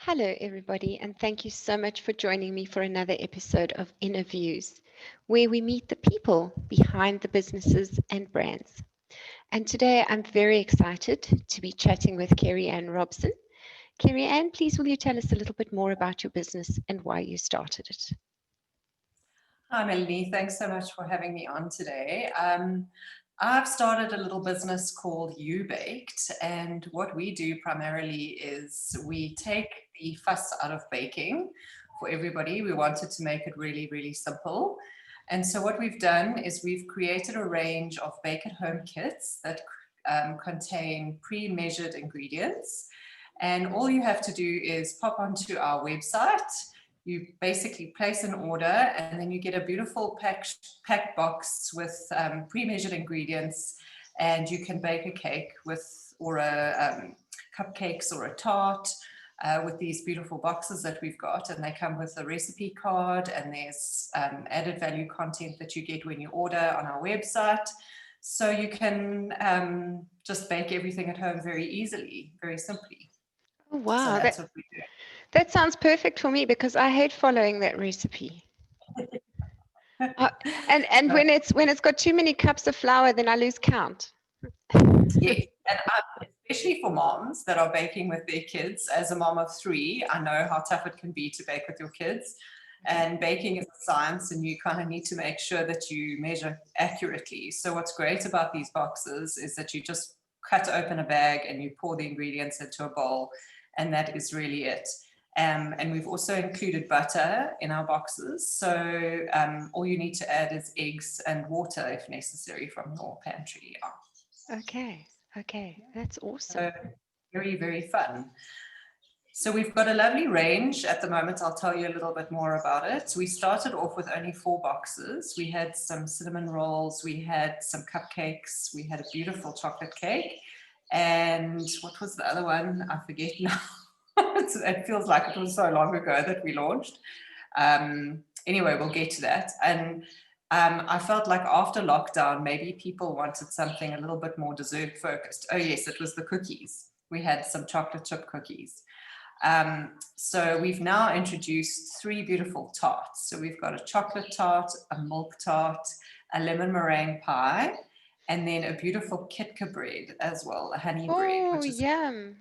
Hello, everybody, and thank you so much for joining me for another episode of Innerviews, where we meet the people behind the businesses and brands. And today I'm very excited to be chatting with Carey-Anne Robson. Carey-Anne, please will you tell us a little bit more about your business and why you started it? Hi, Melanie. Thanks so much for having me on today. I've started a little business called uBaked, and what we do primarily is we take the fuss out of baking for everybody. We wanted to make it really, really simple. And so what we've done is we've created a range of bake-at-home kits that contain pre-measured ingredients. And all you have to do is pop onto our website. You basically place an order and then you get a beautiful packed box with pre-measured ingredients, and you can bake a cake or a cupcakes or a tart with these beautiful boxes that we've got, and they come with a recipe card, and there's added value content that you get when you order on our website. So you can just bake everything at home very easily, very simply. Oh, So wow, that's what we do. that sounds perfect for me because I hate following that recipe. And when it's got too many cups of flour, then I lose count. Yes, and especially for moms that are baking with their kids. As a mom of 3, I know how tough it can be to bake with your kids. And baking is a science, and you kind of need to make sure that you measure accurately. So what's great about these boxes is that you just cut open a bag and you pour the ingredients into a bowl, and that is really it. And we've also included butter in our boxes. So all you need to add is eggs and water if necessary from your pantry. Okay, that's awesome. So very, very fun. So we've got a lovely range at the moment. I'll tell you a little bit more about it. We started off with only 4 boxes. We had some cinnamon rolls, we had some cupcakes, we had a beautiful chocolate cake, and what was the other one? I forget now. It feels like it was so long ago that we launched. Anyway, we'll get to that. And I felt like after lockdown, maybe people wanted something a little bit more dessert focused. Oh yes, it was the cookies. We had some chocolate chip cookies. So we've now introduced 3 beautiful tarts. So we've got a chocolate tart, a milk tart, a lemon meringue pie, and then a beautiful Kitka bread as well, a honey bread, Oh, which is. yum.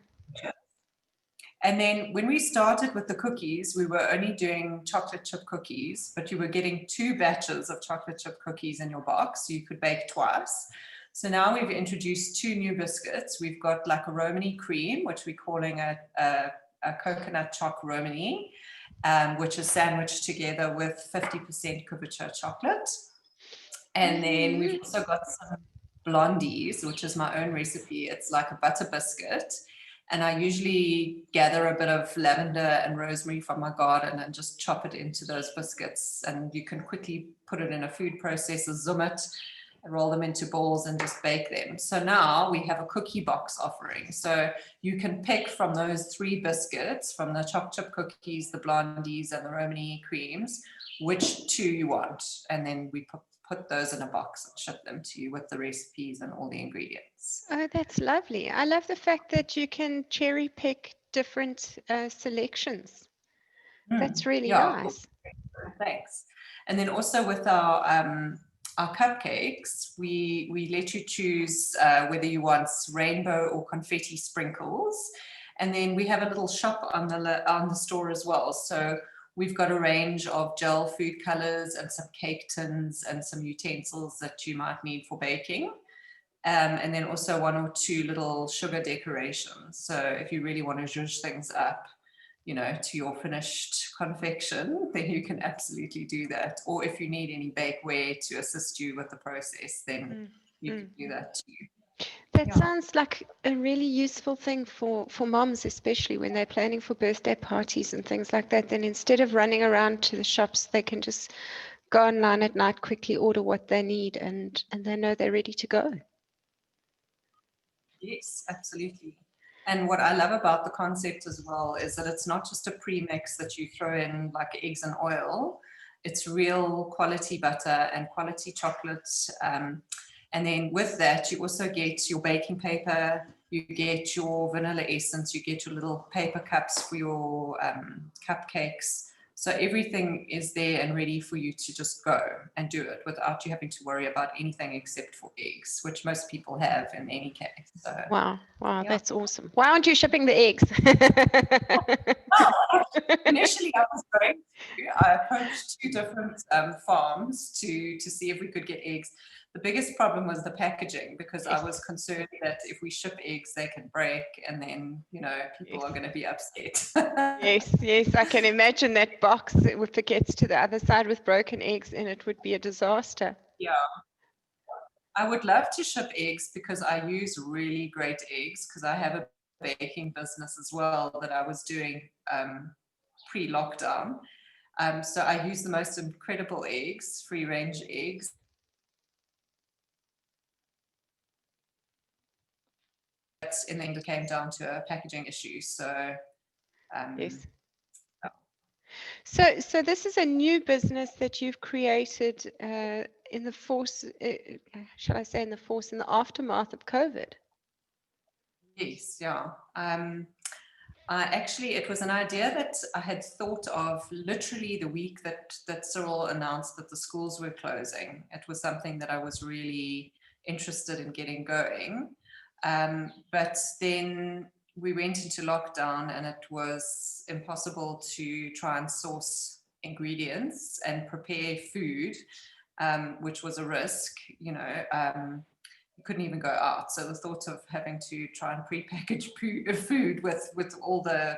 And then when we started with the cookies, we were only doing chocolate chip cookies, but you were getting 2 batches of chocolate chip cookies in your box, so you could bake twice. So now we've introduced 2 new biscuits. We've got like a Romani cream, which we're calling a coconut choc Romani, which is sandwiched together with 50% couverture chocolate. And then we've also got some blondies, which is my own recipe. It's like a butter biscuit. And I usually gather a bit of lavender and rosemary from my garden and just chop it into those biscuits. And you can quickly put it in a food processor, zoom it, roll them into balls and just bake them. So now we have a cookie box offering. So you can pick from those 3 biscuits, from the choc chip cookies, the blondies, and the Romani creams, which 2 you want. And then we put those in a box and ship them to you with the recipes and all the ingredients. Oh, that's lovely. I love the fact that you can cherry pick different selections. That's really nice. Cool. Thanks. And then also with our cupcakes, we let you choose whether you want rainbow or confetti sprinkles. And then we have a little shop on the store as well. So we've got a range of gel food colors and some cake tins and some utensils that you might need for baking. And then also 1 or 2 little sugar decorations. So if you really want to zhuzh things up, to your finished confection, then you can absolutely do that. Or if you need any bakeware to assist you with the process, then you can do that too. That sounds like a really useful thing for moms, especially when they're planning for birthday parties and things like that. Then instead of running around to the shops, they can just go online at night, quickly order what they need, and they know they're ready to go. Yes, absolutely. And what I love about the concept as well is that it's not just a premix that you throw in like eggs and oil. It's real quality butter and quality chocolate. And then with that, you also get your baking paper, you get your vanilla essence, you get your little paper cups for your cupcakes. So everything is there and ready for you to just go and do it without you having to worry about anything except for eggs, which most people have in any case. So, Wow, yeah. that's awesome. Why aren't you shipping the eggs? Well, initially I was going to. I approached 2 different farms to see if we could get eggs. The biggest problem was the packaging, because I was concerned that if we ship eggs, they can break, and then, you know, people are going to be upset. Yes, I can imagine that box, if it gets to the other side with broken eggs in it, would be a disaster. Yeah. I would love to ship eggs because I use really great eggs, because I have a baking business as well that I was doing pre-lockdown. So I use the most incredible eggs, free-range eggs. But in the end, it came down to a packaging issue. So yes. So this is a new business that you've created in the force, shall I say, in the aftermath of COVID. Yes, yeah. It was an idea that I had thought of literally the week that Cyril announced that the schools were closing. It was something that I was really interested in getting going. But then we went into lockdown, and it was impossible to try and source ingredients and prepare food, which was a risk, you know. You couldn't even go out. So the thought of having to try and prepackage food with all the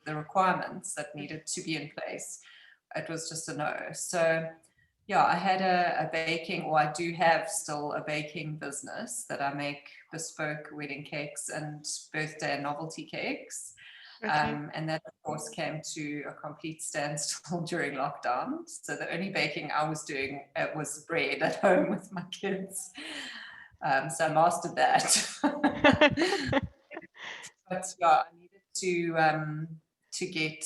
requirements that needed to be in place, it was just a no. So yeah, I had a baking, or I do have still a baking business that I make bespoke wedding cakes and birthday and novelty cakes. Okay. And that, of course, came to a complete standstill during lockdown. So the only baking I was doing was bread at home with my kids. So I mastered that. But yeah, I needed to get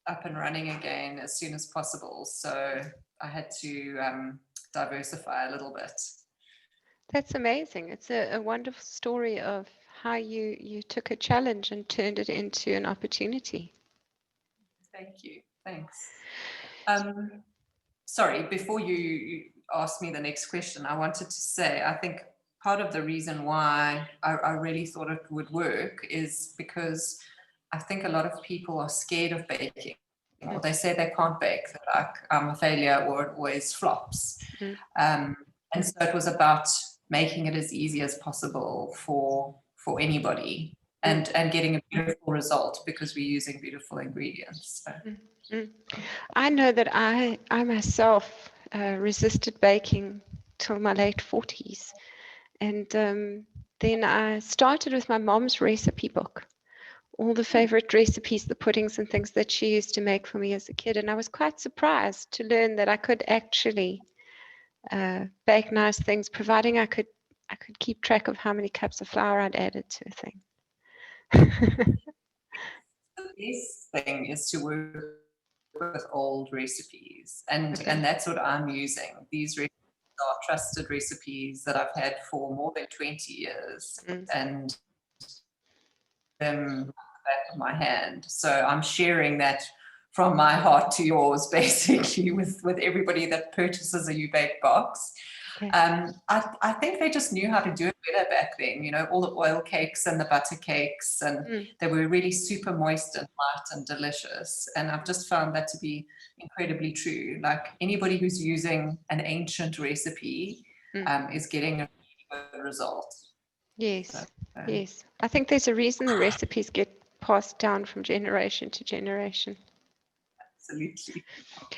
up and running again as soon as possible. So I had to diversify a little bit. That's amazing. It's a wonderful story of how you took a challenge and turned it into an opportunity. Thank you. Thanks. Sorry, before you ask me the next question, I wanted to say, I think part of the reason why I really thought it would work is because I think a lot of people are scared of baking, or they say they can't bake. They're like, I'm a failure, or it always flops. And so it was about making it as easy as possible for anybody, and getting a beautiful result, because we're using beautiful ingredients. So. I know that I myself resisted baking till my late 40s. And then I started with my mom's recipe book, all the favorite recipes, the puddings and things that she used to make for me as a kid. And I was quite surprised to learn that I could actually bake nice things, providing I could keep track of how many cups of flour I'd added to a thing. The best thing is to work with old recipes, and that's what I'm using. These recipes are trusted recipes that I've had for more than 20 years, and them at the back of my hand. So I'm sharing that from my heart to yours, basically, with everybody that purchases a uBaked box. Okay. I think they just knew how to do it better back then, you know, all the oil cakes and the butter cakes, and they were really super moist and light and delicious. And I've just found that to be incredibly true. Like, anybody who's using an ancient recipe is getting a really good result. Yes, yes. I think there's a reason the recipes get passed down from generation to generation. Absolutely.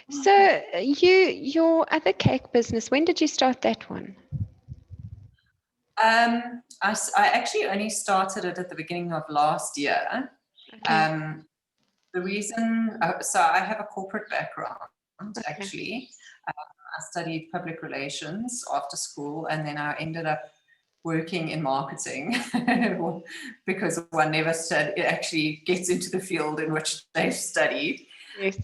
So your other cake business, when did you start that one? I actually only started it at the beginning of last year. Okay. The reason, so I have a corporate background, actually. I studied public relations after school, and then I ended up working in marketing because one never actually gets into the field in which they've studied. Yes.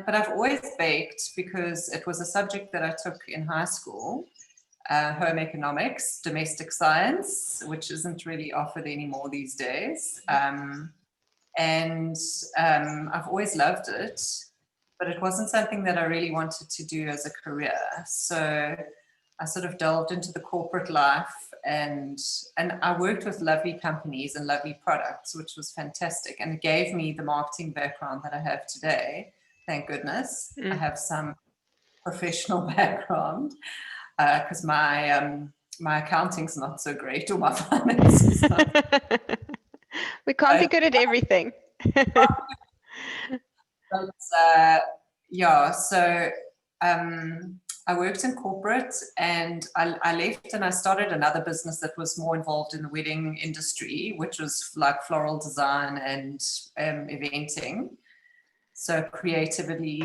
But I've always baked because it was a subject that I took in high school. home economics, domestic science, which isn't really offered anymore these days. And I've always loved it, but it wasn't something that I really wanted to do as a career. So I sort of delved into the corporate life, and I worked with lovely companies and lovely products, which was fantastic, and it gave me the marketing background that I have today. Thank goodness. I have some professional background, because my accounting's not so great, or my finance is not. We can't be good at everything. But yeah, so I worked in corporate, and I left and I started another business that was more involved in the wedding industry, which was like floral design and eventing. So creatively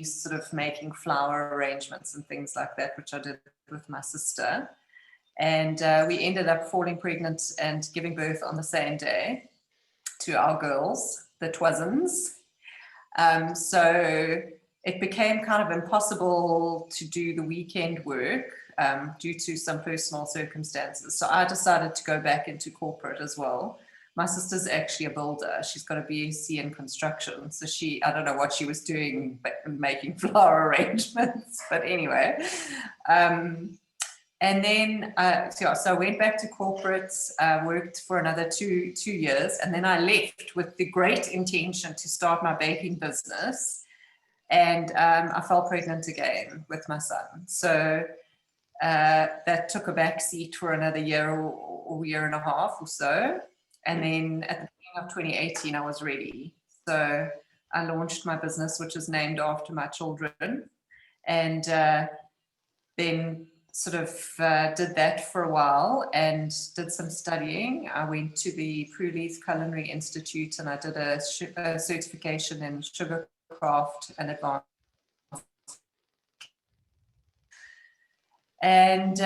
sort of making flower arrangements and things like that, which I did with my sister. And we ended up falling pregnant and giving birth on the same day to our girls, the Twazins. So it became kind of impossible to do the weekend work due to some personal circumstances. So I decided to go back into corporate as well. My sister's actually a builder. She's got a BSc in construction. So I don't know what she was doing, but making flower arrangements. But anyway, and then, so I went back to corporate, worked for another two years, and then I left with the great intention to start my baking business. And I fell pregnant again with my son. So that took a back seat for another year or year and a half or so. And then at the beginning of 2018, I was ready. So I launched my business, which is named after my children. And then sort of did that for a while and did some studying. I went to the Prue Culinary Institute, and I did a certification in sugar craft and advanced. And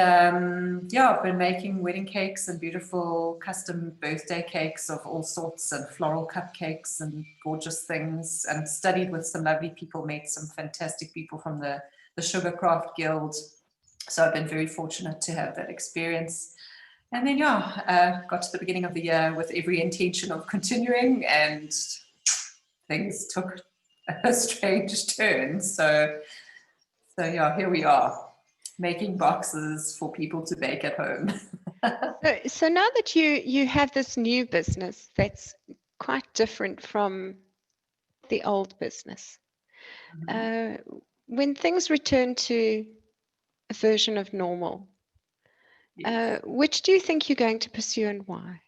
yeah, I've been making wedding cakes and beautiful custom birthday cakes of all sorts, and floral cupcakes and gorgeous things, and studied with some lovely people, met some fantastic people from the Sugar Craft Guild. So I've been very fortunate to have that experience. And then, yeah, got to the beginning of the year with every intention of continuing, and things took a strange turn. So yeah, here we are, making boxes for people to bake at home. So now that you have this new business that's quite different from the old business, when things return to a version of normal, yes, which do you think you're going to pursue and why?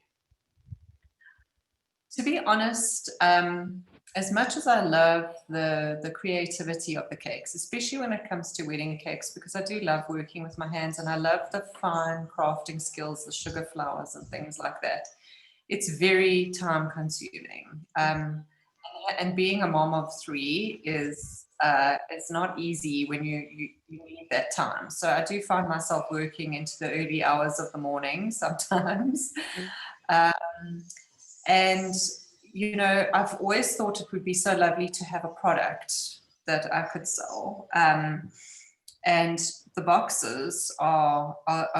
To be honest, as much as I love the creativity of the cakes, especially when it comes to wedding cakes, because I do love working with my hands and I love the fine crafting skills, the sugar flowers and things like that, it's very time consuming. And being a mom of three is it's not easy when you need that time. So I do find myself working into the early hours of the morning sometimes. And, you know, I've always thought it would be so lovely to have a product that I could sell. And the boxes are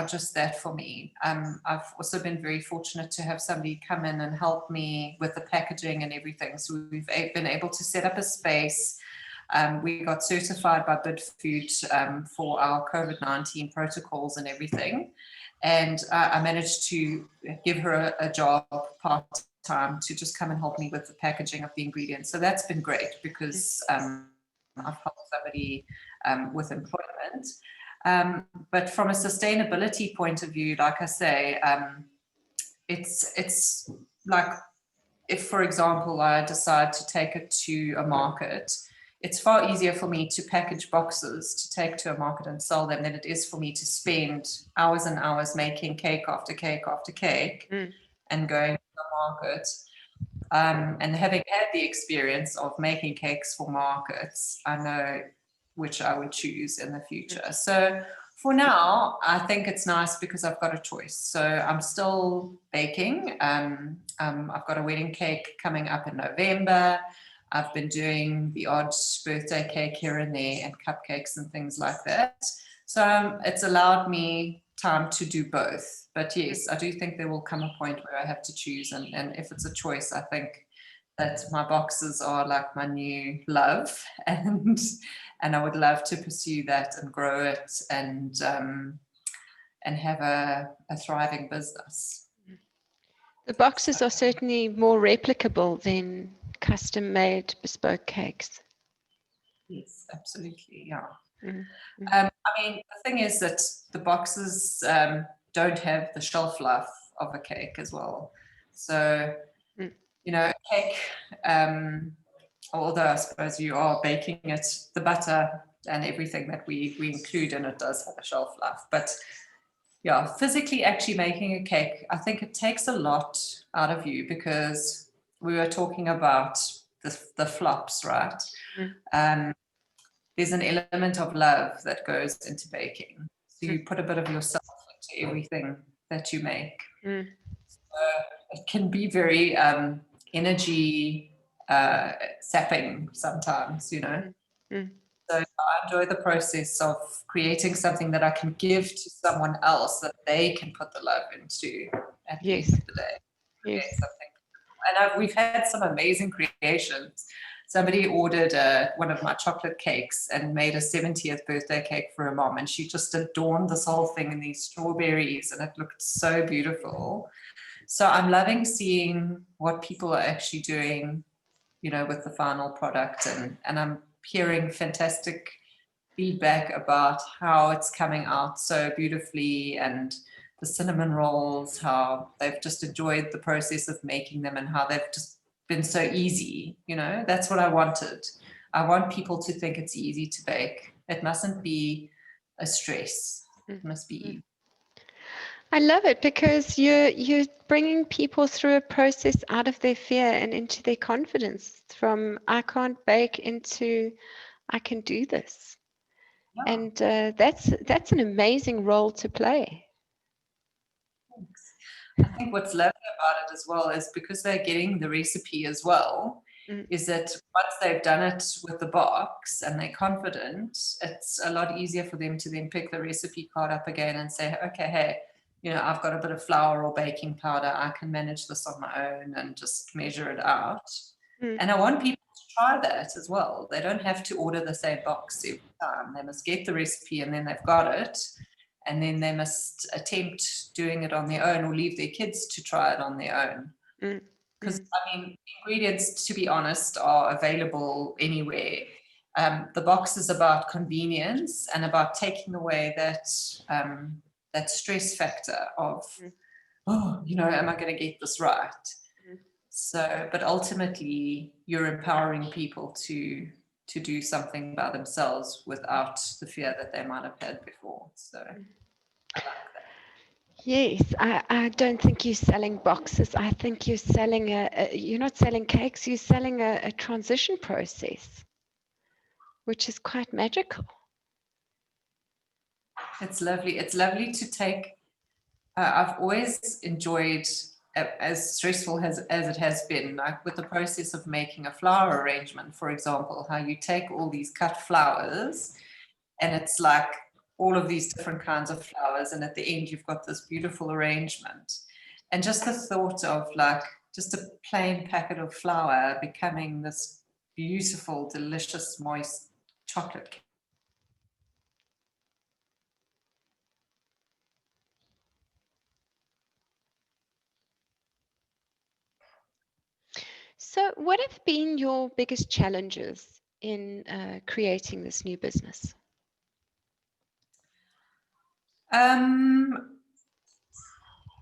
just that for me. I've also been very fortunate to have somebody come in and help me with the packaging and everything. So we've been able to set up a space. We got certified by BidFood for our COVID-19 protocols and everything. And I managed to give her a job part-time to just come and help me with the packaging of the ingredients. So that's been great because I've helped somebody with employment. But from a sustainability point of view, like I say, it's like if, for example, I decide to take it to a market, it's far easier for me to package boxes to take to a market and sell them than it is for me to spend hours and hours making cake after cake after cake and going to the market. And having had the experience of making cakes for markets, I know which I would choose in the future. So for now, I think it's nice because I've got a choice. So I'm still baking. I've got a wedding cake coming up in November. I've been doing the odd birthday cake here and there and cupcakes and things like that. So it's allowed me time to do both. But yes, I do think there will come a point where I have to choose. And if it's a choice, I think that my boxes are like my new love, and I would love to pursue that and grow it and have a thriving business. The boxes are certainly more replicable than custom-made bespoke cakes. Yes, absolutely. Yeah. Mm. I mean, the thing is that the boxes don't have the shelf life of a cake as well. So, you know, a cake, although I suppose you are baking it, the butter and everything that we include in it does have a shelf life. But yeah, physically actually making a cake, I think it takes a lot out of you, because we were talking about the flops, right? There's an element of love that goes into baking. So you put a bit of yourself into everything that you make. So it can be very energy sapping sometimes, you know. So I enjoy the process of creating something that I can give to someone else that they can put the love into at the end of the day. Yes. And we've had some amazing creations. Somebody ordered one of my chocolate cakes and made a 70th birthday cake for her mom, and she just adorned this whole thing in these strawberries, and it looked so beautiful. So I'm loving seeing what people are actually doing, you know, with the final product, and I'm hearing fantastic feedback about how it's coming out so beautifully, and the cinnamon rolls, how they've just enjoyed the process of making them, and how they've just been so easy. You know, that's what I wanted. I want people to think it's easy to bake. It mustn't be a stress. It must be easy. I love it, because you're bringing people through a process out of their fear and into their confidence, from I can't bake into I can do this. Yeah. And that's an amazing role to play. Thanks. I think what's lovely about it as well is because they're getting the recipe as well, is that once they've done it with the box and they're confident, it's a lot easier for them to then pick the recipe card up again and say, okay, hey, you know, I've got a bit of flour or baking powder. I can manage this on my own and just measure it out. And I want people to try that as well. They don't have to order the same box every time. They must get the recipe and then they've got it. And then they must attempt doing it on their own, or leave their kids to try it on their own. Because, I mean, ingredients, to be honest, are available anywhere. The box is about convenience and about taking away that that stress factor of, oh, you know, am I going to get this right? So, but ultimately, you're empowering people to do something by themselves without the fear that they might have had before. So I like that. Yes, I don't think you're selling boxes. I think you're selling you're not selling cakes, you're selling a transition process, which is quite magical. It's lovely. It's lovely to take, I've always enjoyed, as stressful as it has been, like with the process of making a flower arrangement, for example, how you take all these cut flowers and it's like all of these different kinds of flowers, and at the end you've got this beautiful arrangement. And just the thought of like just a plain packet of flour becoming this beautiful, delicious, moist chocolate cake. So, what have been your biggest challenges in creating this new business?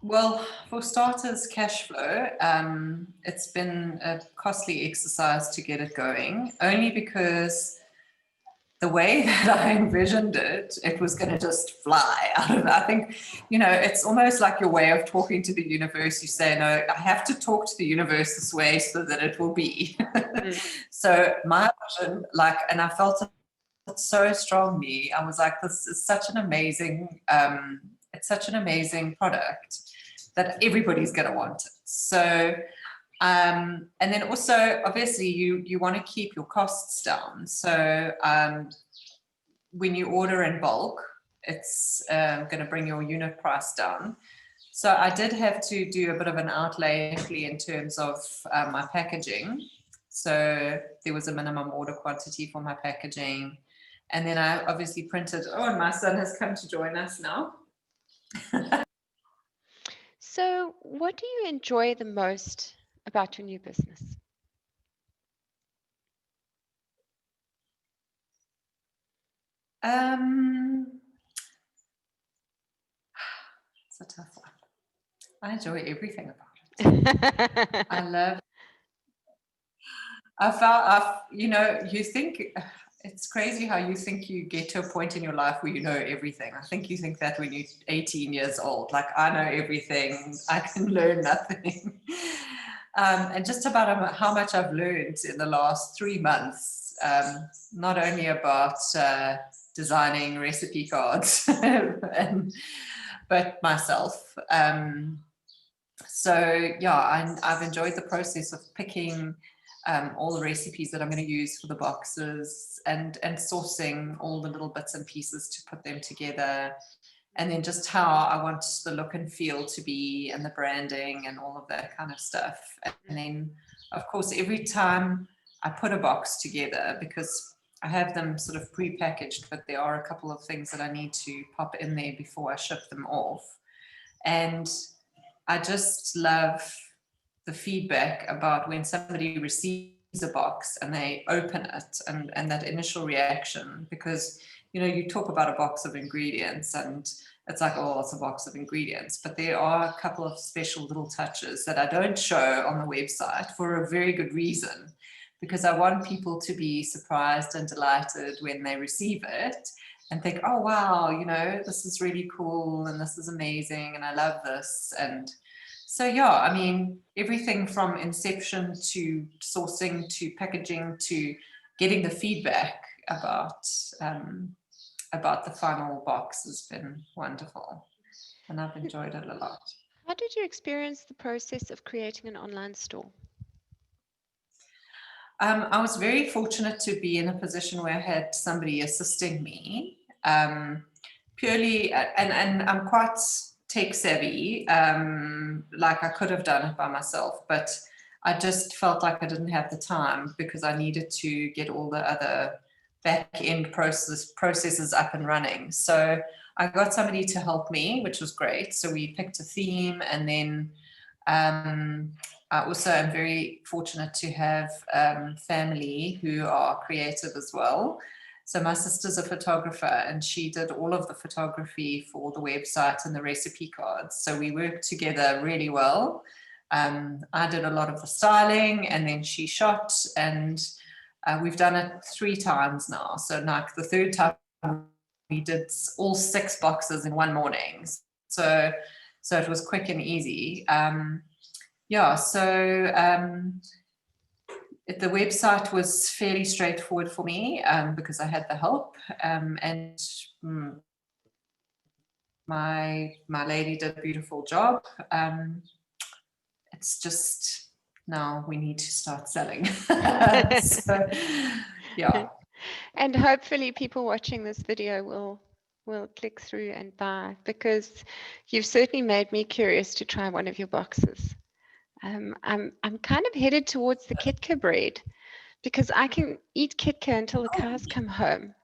Well, for starters, cash flow. It's been a costly exercise to get it going, only because the way that I envisioned it, it was going to just fly out of it. I think, you know, it's almost like your way of talking to the universe. You say, no, I have to talk to the universe this way so that it will be. So my vision, like, and I felt it so strongly. I was like, this is such an amazing, it's such an amazing product that everybody's going to want it. So, and then also, obviously, you want to keep your costs down. So when you order in bulk, it's going to bring your unit price down. So I did have to do a bit of an outlay in terms of my packaging. So there was a minimum order quantity for my packaging. And then I obviously printed, oh, and my son has come to join us now. So, what do you enjoy the most about your new business? It's a tough one. I enjoy everything about it. You think it's crazy how you think you get to a point in your life where you know everything. I think you think that when you're 18 years old, like I know everything, I can learn nothing. And just about how much I've learned in the last 3 months, not only about designing recipe cards, but myself. So yeah, I've enjoyed the process of picking all the recipes that I'm going to use for the boxes and sourcing all the little bits and pieces to put them together, and then just how I want the look and feel to be and the branding and all of that kind of stuff. And then of course every time I put a box together, because I have them sort of pre-packaged, but there are a couple of things that I need to pop in there before I ship them off. And I just love the feedback about when somebody receives a box and they open it, and that initial reaction, because you talk about a box of ingredients and it's like, oh, it's a box of ingredients, but there are a couple of special little touches that I don't show on the website for a very good reason, because I want people to be surprised and delighted when they receive it and think, oh wow, this is really cool and this is amazing and I love this. And so yeah, I mean, everything from inception to sourcing to packaging to getting the feedback about the final box has been wonderful, and I've enjoyed it a lot. How did you experience the process of creating an online store? I was very fortunate to be in a position where I had somebody assisting me, purely, and I'm quite tech savvy, like I could have done it by myself, but I just felt like I didn't have the time because I needed to get all the other back end processes up and running. So I got somebody to help me, which was great. So we picked a theme, and then I also am very fortunate to have family who are creative as well. So my sister's a photographer, and she did all of the photography for the website and the recipe cards. So we worked together really well. I did a lot of the styling, and then she shot, and we've done it 3 times now. So like the 3rd time we did all 6 boxes in one morning. So it was quick and easy. The website was fairly straightforward for me because I had the help, and my lady did a beautiful job. It's just now we need to start selling. So, yeah. And hopefully people watching this video will click through and buy, because you've certainly made me curious to try one of your boxes. I'm kind of headed towards the Kitka bread, because I can eat Kitka until the cows come home.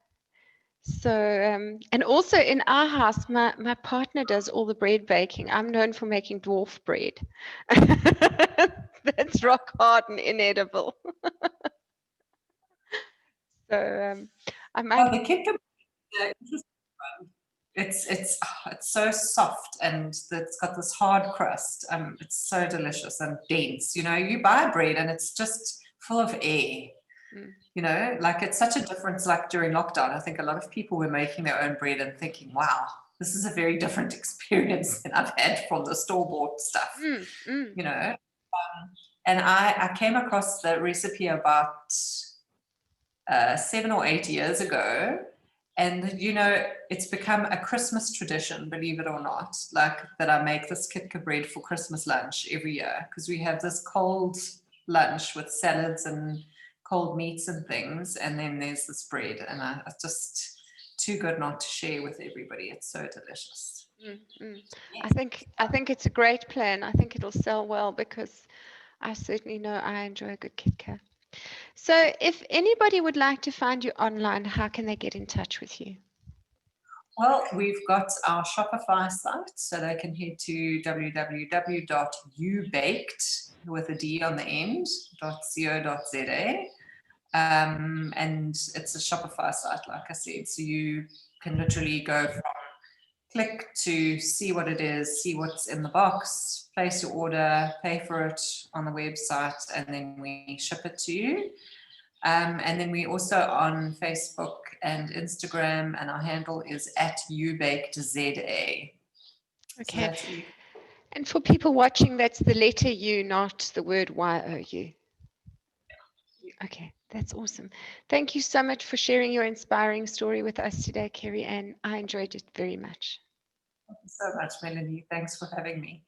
So, and also in our house, my partner does all the bread baking. I'm known for making dwarf bread. That's rock hard and inedible. So I might. The Kitka, it's so soft, and it's got this hard crust. It's so delicious and dense. You buy bread and it's just full of air. Like it's such a difference. Like during lockdown, I think a lot of people were making their own bread and thinking, wow, this is a very different experience than I've had from the store-bought stuff. And I came across the recipe about 7 or 8 years ago, and it's become a Christmas tradition, believe it or not, like that I make this Kitka bread for Christmas lunch every year, because we have this cold lunch with salads and cold meats and things, and then there's this bread, and I just too good not to share with everybody. It's so delicious. I think it's a great plan. I think it'll sell well because I certainly know I enjoy a good Kit Kat. So if anybody would like to find you online, how can they get in touch with you? Well, we've got our Shopify site, so they can head to www.uBaked with a D on the end, .co.za. And it's a Shopify site, like I said. So you can literally go from click to see what it is, see what's in the box, place your order, pay for it on the website, and then we ship it to you. And then we're also on Facebook and Instagram, and our handle is @uBakedZA. Okay. So And for people watching, that's the letter U, not the word YOU. Okay, that's awesome. Thank you so much for sharing your inspiring story with us today, Carey-Anne. I enjoyed it very much. Thank you so much, Melanie. Thanks for having me.